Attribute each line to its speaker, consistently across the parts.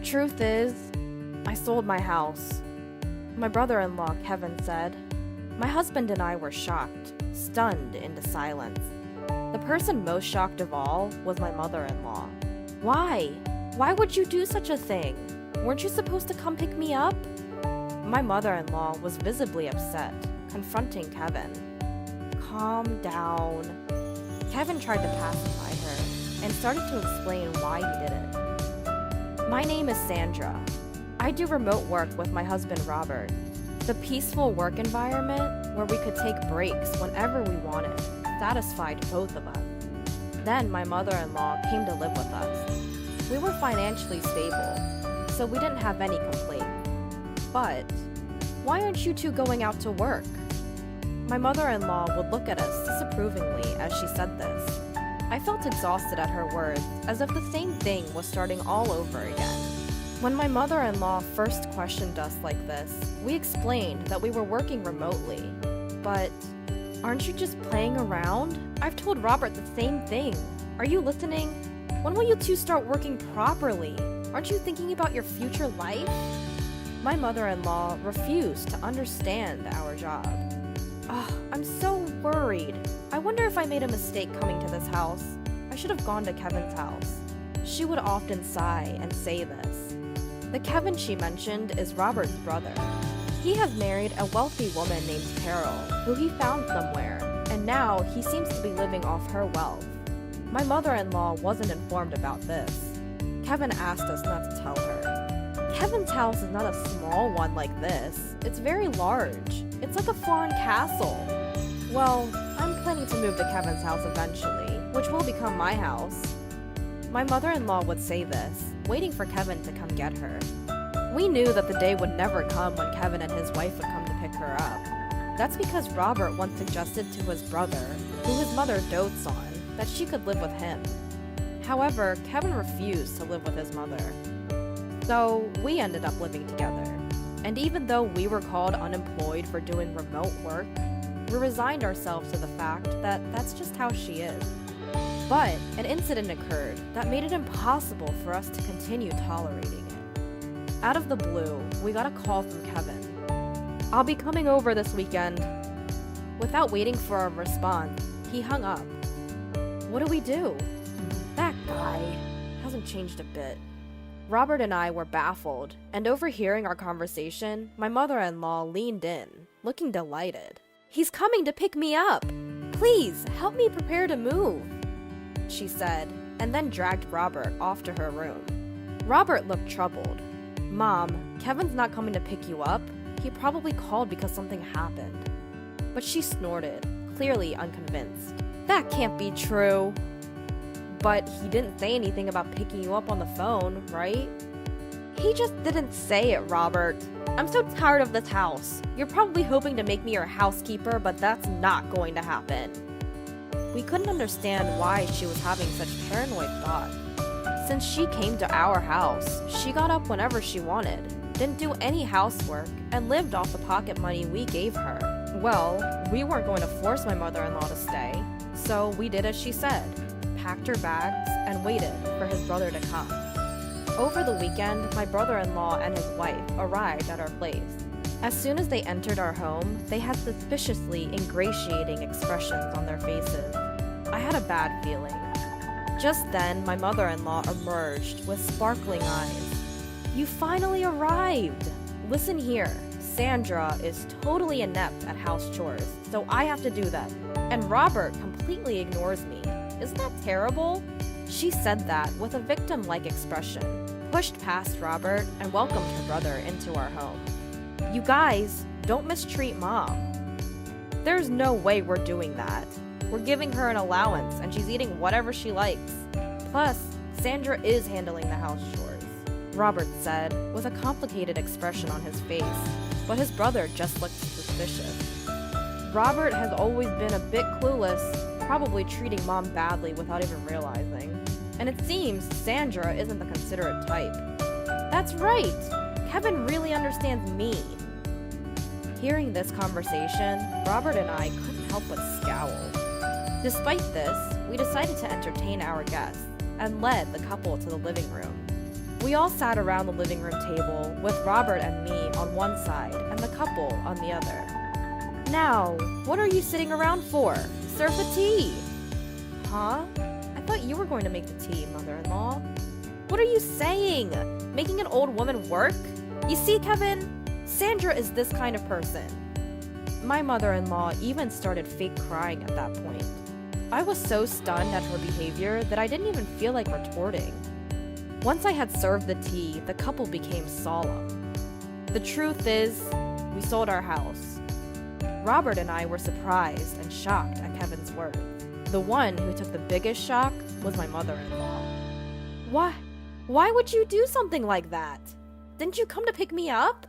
Speaker 1: truth is, I sold my house. My brother-in-law, Kevin, said. My husband and I were shocked, stunned into silence. The person most shocked of all was my mother-in-law. Why? Why would you do such a thing? Weren't you supposed to come pick me up? My mother-in-law was visibly upset, confronting Kevin. Calm down. Kevin tried to pacify her and started to explain why he did it. My name is Sandra. I do remote work with my husband Robert. The peaceful work environment where we could take breaks whenever we wanted satisfied both of us. Then my mother-in-law came to live with us. We were financially stable, so we didn't have any complaints. But why aren't you two going out to work? My mother-in-law would look at us disapprovingly as she said this. I felt exhausted at her words, as if the same thing was starting all over again. When my mother-in-law first questioned us like this, we explained that we were working remotely. But aren't you just playing around? I've told Robert the same thing. Are you listening? When will you two start working properly? Aren't you thinking about your future life? My mother-in-law refused to understand our job. I'm so worried. I wonder if I made a mistake coming to this house. I should have gone to Kevin's house. She would often sigh and say this. The Kevin she mentioned is Robert's brother. He has married a wealthy woman named Carol, who he found somewhere, and now he seems to be living off her wealth. My mother-in-law wasn't informed about this. Kevin asked us not to tell her. Kevin's house is not a small one like this. It's very large. It's like a foreign castle. Well, I'm planning to move to Kevin's house eventually, which will become my house. My mother-in-law would say this, waiting for Kevin to come get her. We knew that the day would never come when Kevin and his wife would come to pick her up. That's because Robert once suggested to his brother, who his mother dotes on, that she could live with him. However, Kevin refused to live with his mother. So, we ended up living together. And even though we were called unemployed for doing remote work, we resigned ourselves to the fact that that's just how she is. But an incident occurred that made it impossible for us to continue tolerating it. Out of the blue, we got a call from Kevin. I'll be coming over this weekend. Without waiting for a response, he hung up. What do we do? That guy hasn't changed a bit. Robert and I were baffled, and overhearing our conversation, my mother-in-law leaned in, looking delighted. He's coming to pick me up! Please, help me prepare to move, she said, and then dragged Robert off to her room. Robert looked troubled. Mom, Kevin's not coming to pick you up. He probably called because something happened. But she snorted, clearly unconvinced. That can't be true. But he didn't say anything about picking you up on the phone, right? He just didn't say it, Robert. I'm so tired of this house. You're probably hoping to make me your housekeeper, but that's not going to happen. We couldn't understand why she was having such paranoid thoughts. Since she came to our house, she got up whenever she wanted, didn't do any housework, and lived off the pocket money we gave her. Well, we weren't going to force my mother-in-law to stay, so we did as she said. Packed her bags, and waited for his brother to come. Over the weekend, my brother-in-law and his wife arrived at our place. As soon as they entered our home, they had suspiciously ingratiating expressions on their faces. I had a bad feeling. Just then, my mother-in-law emerged with sparkling eyes. You finally arrived! Listen here, Sandra is totally inept at house chores, so I have to do them. And Robert completely ignores me. Isn't that terrible? She said that with a victim-like expression, pushed past Robert, and welcomed her brother into our home. You guys, don't mistreat Mom. There's no way we're doing that. We're giving her an allowance, and she's eating whatever she likes. Plus, Sandra is handling the house chores, Robert said, with a complicated expression on his face, but his brother just looked suspicious. Robert has always been a bit clueless, probably treating Mom badly without even realizing. And it seems Sandra isn't the considerate type. That's right! Kevin really understands me. Hearing this conversation, Robert and I couldn't help but scowl. Despite this, we decided to entertain our guests and led the couple to the living room. We all sat around the living room table with Robert and me on one side and the couple on the other. Now, what are you sitting around for? Serve the tea! Huh? I thought you were going to make the tea, mother-in-law. What are you saying? Making an old woman work? You see, Kevin, Sandra is this kind of person. My mother-in-law even started fake crying at that point. I was so stunned at her behavior that I didn't even feel like retorting. Once I had served the tea, the couple became solemn. The truth is, we sold our house. Robert and I were surprised and shocked at Kevin's words. The one who took the biggest shock was my mother-in-law. Why would you do something like that? Didn't you come to pick me up?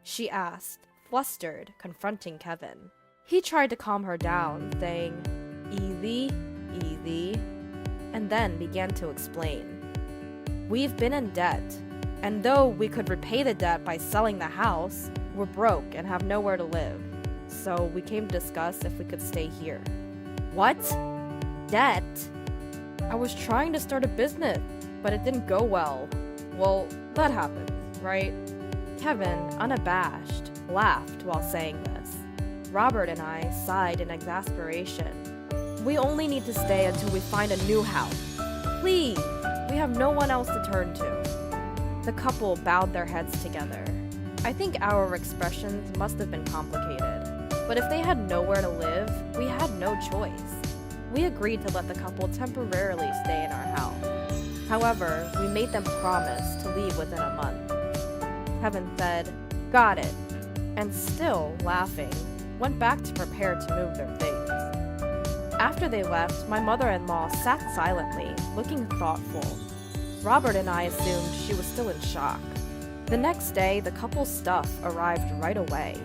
Speaker 1: She asked, flustered, confronting Kevin. He tried to calm her down, saying, "Easy, easy," and then began to explain. We've been in debt, and though we could repay the debt by selling the house, we're broke and have nowhere to live. So we came to discuss if we could stay here. What? Debt? I was trying to start a business, but it didn't go well. Well, that happens, right? Kevin, unabashed, laughed while saying this. Robert and I sighed in exasperation. We only need to stay until we find a new house. Please, we have no one else to turn to. The couple bowed their heads together. I think our expressions must have been complicated, but if they had nowhere to live, we had no choice. We agreed to let the couple temporarily stay in our house. However, we made them promise to leave within a month. Kevin said, "Got it," and still laughing, went back to prepare to move their things. After they left, my mother-in-law sat silently, looking thoughtful. Robert and I assumed she was still in shock. The next day, the couple's stuff arrived right away.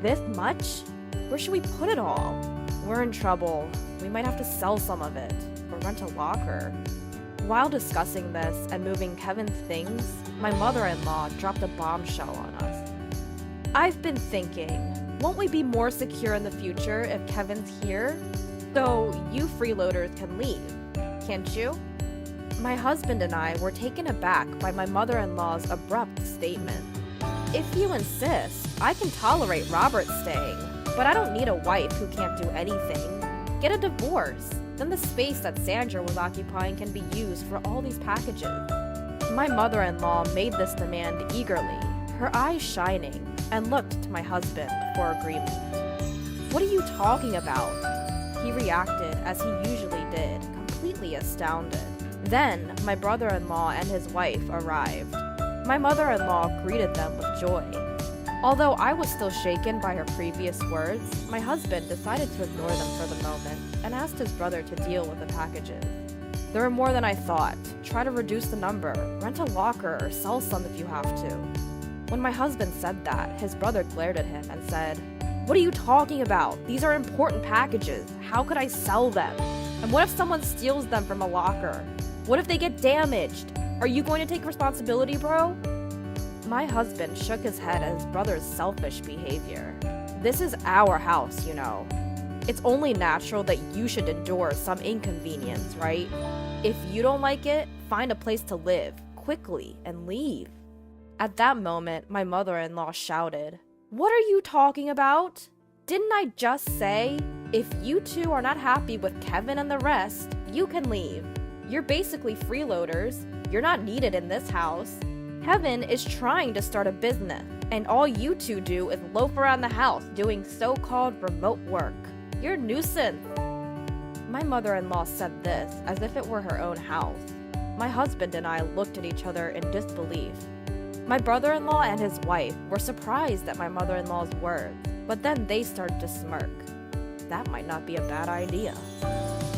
Speaker 1: This much? Where should we put it all? We're in trouble. We might have to sell some of it, or rent a locker. While discussing this and moving Kevin's things, my mother-in-law dropped a bombshell on us. I've been thinking, won't we be more secure in the future if Kevin's here? So you freeloaders can leave, can't you? My husband and I were taken aback by my mother-in-law's abrupt statement. If you insist, I can tolerate Robert staying, but I don't need a wife who can't do anything. Get a divorce. Then the space that Sandra was occupying can be used for all these packages. My mother-in-law made this demand eagerly, her eyes shining, and looked to my husband for agreement. What are you talking about? He reacted as he usually did, completely astounded. Then, my brother-in-law and his wife arrived. My mother-in-law greeted them with joy. Although I was still shaken by her previous words, my husband decided to ignore them for the moment and asked his brother to deal with the packages. There are more than I thought. Try to reduce the number, rent a locker, or sell some if you have to. When my husband said that, his brother glared at him and said, "What are you talking about? These are important packages. How could I sell them? And what if someone steals them from a locker? What if they get damaged? Are you going to take responsibility, bro?" My husband shook his head at his brother's selfish behavior. This is our house, you know. It's only natural that you should endure some inconvenience, right? If you don't like it, find a place to live, quickly, and leave. At that moment, my mother-in-law shouted, "What are you talking about? Didn't I just say, if you two are not happy with Kevin and the rest, you can leave? You're basically freeloaders. You're not needed in this house. Kevin is trying to start a business, and all you two do is loaf around the house doing so-called remote work. You're a nuisance." My mother-in-law said this as if it were her own house. My husband and I looked at each other in disbelief. My brother-in-law and his wife were surprised at my mother-in-law's words, but then they started to smirk. That might not be a bad idea.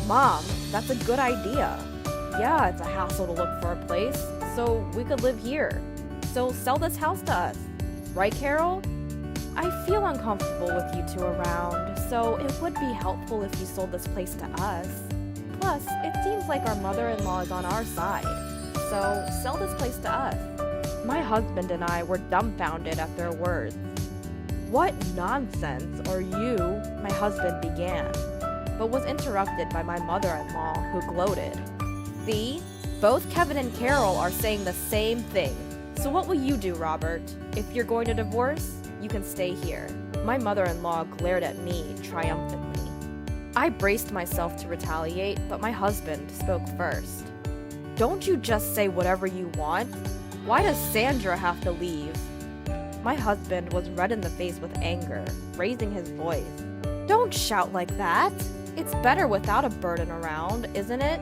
Speaker 1: "Mom, that's a good idea. Yeah, it's a hassle to look for a place, so we could live here. So sell this house to us. Right, Carol? I feel uncomfortable with you two around, so it would be helpful if you sold this place to us. Plus, it seems like our mother-in-law is on our side, so sell this place to us." My husband and I were dumbfounded at their words. "What nonsense are you?" my husband began, but was interrupted by my mother-in-law, who gloated. "See? Both Kevin and Carol are saying the same thing. So what will you do, Robert? If you're going to divorce, you can stay here. My mother-in-law glared at me triumphantly. I braced myself to retaliate, but my husband spoke first. Don't you just say whatever you want? Why does Sandra have to leave? My husband was red in the face with anger, raising his voice. Don't shout like that. It's better without a burden around, isn't it?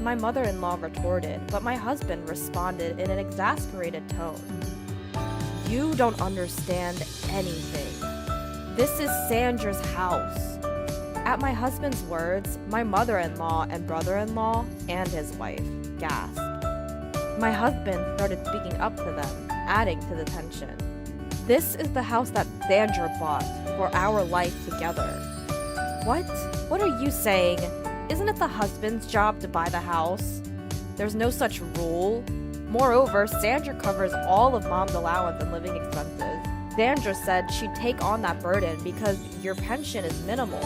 Speaker 1: My mother-in-law retorted, but my husband responded in an exasperated tone. You don't understand anything. This is Sandra's house. At my husband's words, my mother-in-law and brother-in-law and his wife gasped. My husband started speaking up to them, adding to the tension. This is the house that Sandra bought for our life together. What? What are you saying? Isn't it the husband's job to buy the house? There's no such rule. Moreover, Sandra covers all of Mom's allowance and living expenses. Sandra said she'd take on that burden because your pension is minimal,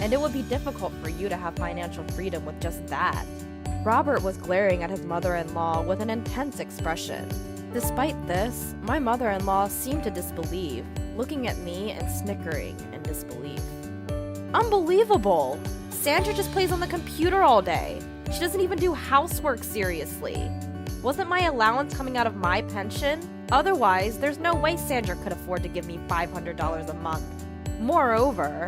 Speaker 1: and it would be difficult for you to have financial freedom with just that. Robert was glaring at his mother-in-law with an intense expression. Despite this, my mother-in-law seemed to disbelieve, looking at me and snickering in disbelief. Unbelievable! Sandra just plays on the computer all day. She doesn't even do housework seriously. Wasn't my allowance coming out of my pension? Otherwise, there's no way Sandra could afford to give me $500 a month. Moreover,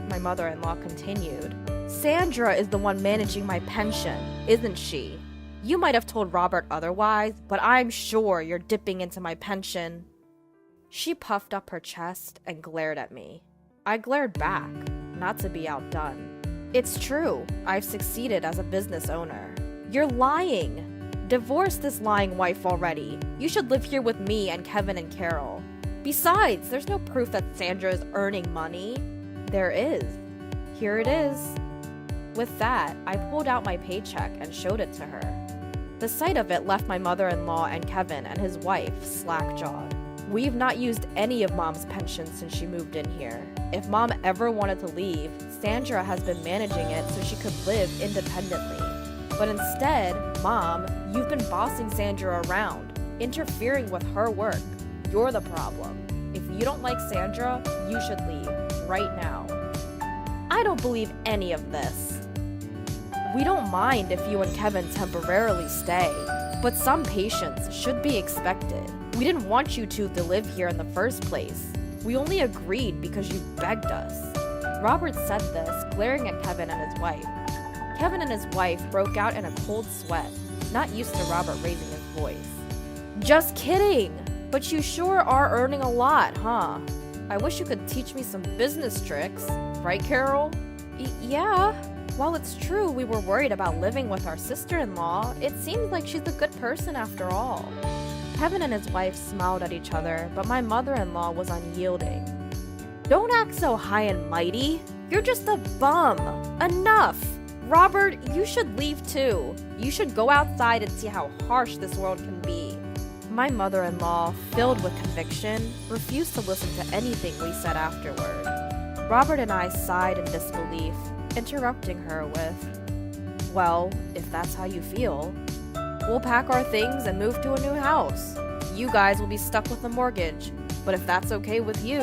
Speaker 1: my mother-in-law continued, Sandra is the one managing my pension, isn't she? You might have told Robert otherwise, but I'm sure you're dipping into my pension. She puffed up her chest and glared at me. I glared back, not to be outdone. It's true, I've succeeded as a business owner. You're lying. Divorce this lying wife already. You should live here with me and Kevin and Carol. Besides, there's no proof that Sandra is earning money. There is. Here it is. With that, I pulled out my paycheck and showed it to her. The sight of it left my mother-in-law and Kevin and his wife slack-jawed. We've not used any of Mom's pension since she moved in here. If Mom ever wanted to leave, Sandra has been managing it so she could live independently. But instead, Mom, you've been bossing Sandra around, interfering with her work. You're the problem. If you don't like Sandra, you should leave, right now. I don't believe any of this. We don't mind if you and Kevin temporarily stay, but some patience should be expected. We didn't want you two to live here in the first place. We only agreed because you begged us. Robert said this, glaring at Kevin and his wife. Kevin and his wife broke out in a cold sweat, not used to Robert raising his voice. Just kidding! But you sure are earning a lot, huh? I wish you could teach me some business tricks. Right, Carol? Yeah. While it's true we were worried about living with our sister-in-law, it seems like she's a good person after all. Kevin and his wife smiled at each other, but my mother-in-law was unyielding. Don't act so high and mighty. You're just a bum. Enough. Robert, you should leave too. You should go outside and see how harsh this world can be. My mother-in-law, filled with conviction, refused to listen to anything we said afterward. Robert and I sighed in disbelief, interrupting her with, well, if that's how you feel, we'll pack our things and move to a new house. You guys will be stuck with a mortgage, but if that's okay with you,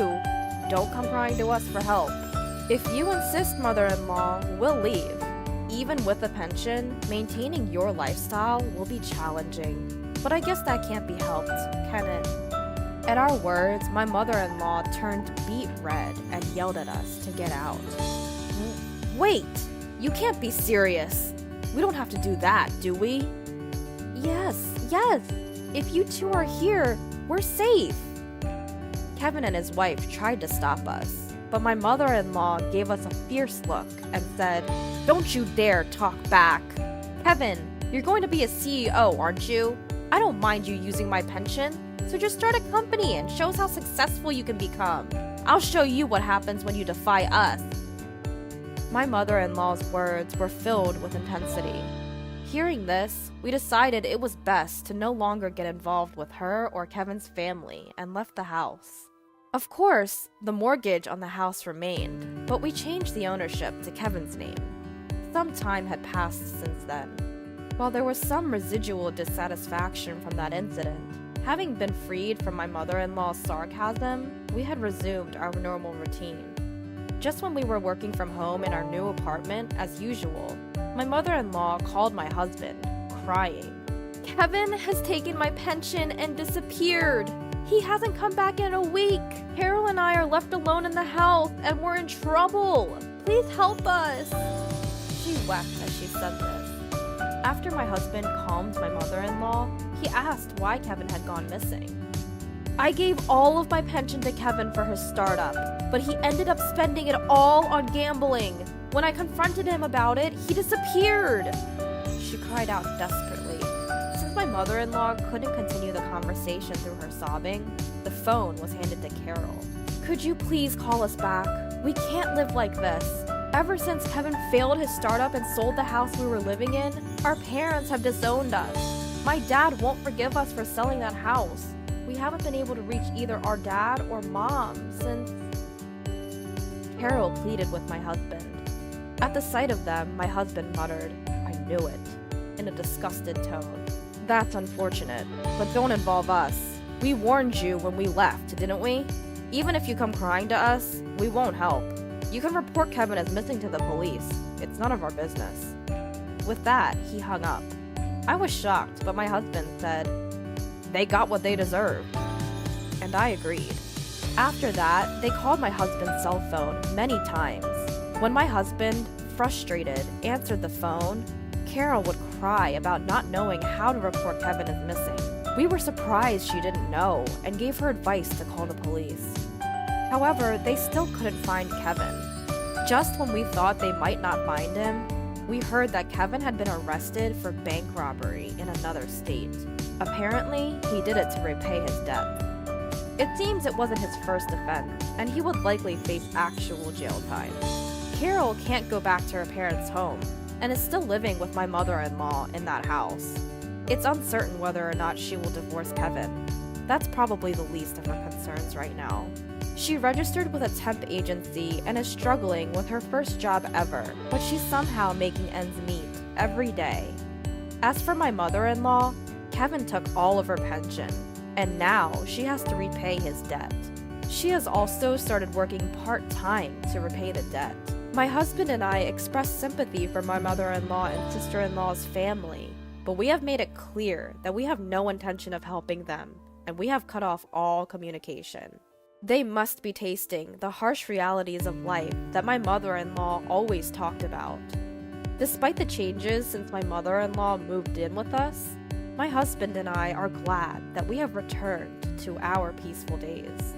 Speaker 1: don't come crying to us for help. If you insist, mother-in-law, we'll leave. Even with a pension, maintaining your lifestyle will be challenging. But I guess that can't be helped, can it? At our words, my mother-in-law turned beet red and yelled at us to get out. Wait! You can't be serious! We don't have to do that, do we? Yes! If you two are here, we're safe! Kevin and his wife tried to stop us, but my mother-in-law gave us a fierce look and said, "Don't you dare talk back! Kevin, you're going to be a CEO, aren't you? I don't mind you using my pension, so just start a company and show us how successful you can become. I'll show you what happens when you defy us." My mother-in-law's words were filled with intensity. Hearing this, we decided it was best to no longer get involved with her or Kevin's family and left the house. Of course, the mortgage on the house remained, but we changed the ownership to Kevin's name. Some time had passed since then. While there was some residual dissatisfaction from that incident, having been freed from my mother-in-law's sarcasm, we had resumed our normal routine. Just when we were working from home in our new apartment, as usual, my mother-in-law called my husband, crying. "Kevin has taken my pension and disappeared. He hasn't come back in a week. Carol and I are left alone in the house and we're in trouble. Please help us." She wept as she said this. After my husband calmed my mother-in-law, he asked why Kevin had gone missing. "I gave all of my pension to Kevin for his startup, but he ended up spending it all on gambling. When I confronted him about it, he disappeared," she cried out desperately. Since my mother-in-law couldn't continue the conversation through her sobbing, the phone was handed to Carol. "Could you please call us back? We can't live like this. Ever since Kevin failed his startup and sold the house we were living in, our parents have disowned us. My dad won't forgive us for selling that house. We haven't been able to reach either our dad or mom since..." Carol pleaded with my husband. At the sight of them, my husband muttered, "I knew it," in a disgusted tone. "That's unfortunate, but don't involve us. We warned you when we left, didn't we? Even if you come crying to us, we won't help. You can report Kevin as missing to the police. It's none of our business." With that, he hung up. I was shocked, but my husband said, "They got what they deserved." And I agreed. After that, they called my husband's cell phone many times. When my husband, frustrated, answered the phone, Carol would cry about not knowing how to report Kevin as missing. We were surprised she didn't know and gave her advice to call the police. However, they still couldn't find Kevin. Just when we thought they might not find him, we heard that Kevin had been arrested for bank robbery in another state. Apparently, he did it to repay his debt. It seems it wasn't his first offense, and he would likely face actual jail time. Carol can't go back to her parents' home, and is still living with my mother-in-law in that house. It's uncertain whether or not she will divorce Kevin. That's probably the least of her concerns right now. She registered with a temp agency and is struggling with her first job ever, but she's somehow making ends meet every day. As for my mother-in-law, Kevin took all of her pension, and now she has to repay his debt. She has also started working part-time to repay the debt. My husband and I expressed sympathy for my mother-in-law and sister-in-law's family, but we have made it clear that we have no intention of helping them, and we have cut off all communication. They must be tasting the harsh realities of life that my mother-in-law always talked about. Despite the changes since my mother-in-law moved in with us, my husband and I are glad that we have returned to our peaceful days.